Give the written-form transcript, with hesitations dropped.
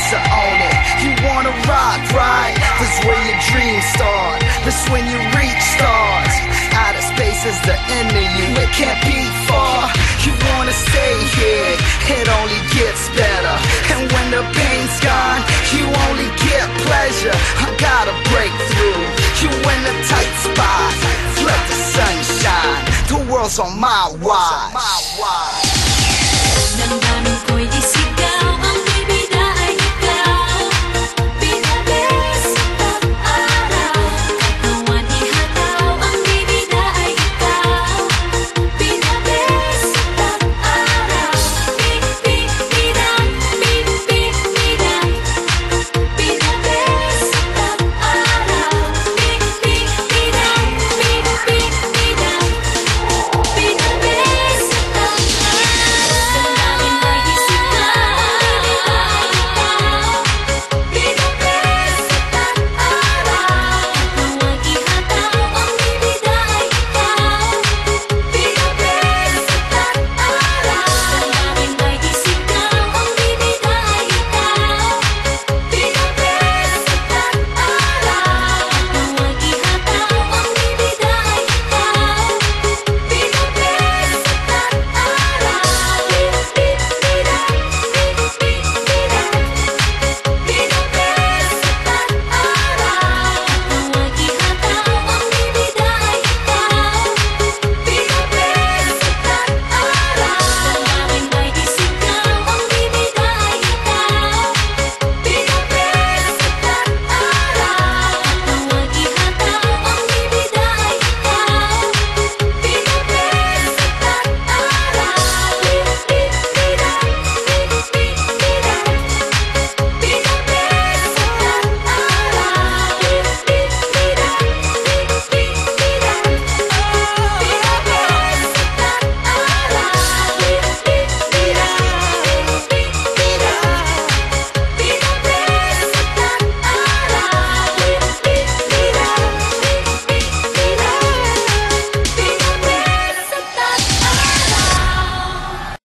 to own it. You wanna rock, right? That's where your dreams start. That's when you reach stars. Outer space is the end of you, it can't be far. You wanna stay here, it only gets better. And when the pain's gone, you only get pleasure. I gotta break through, you in a tight spot. Let the sun shine, the world's on my watch.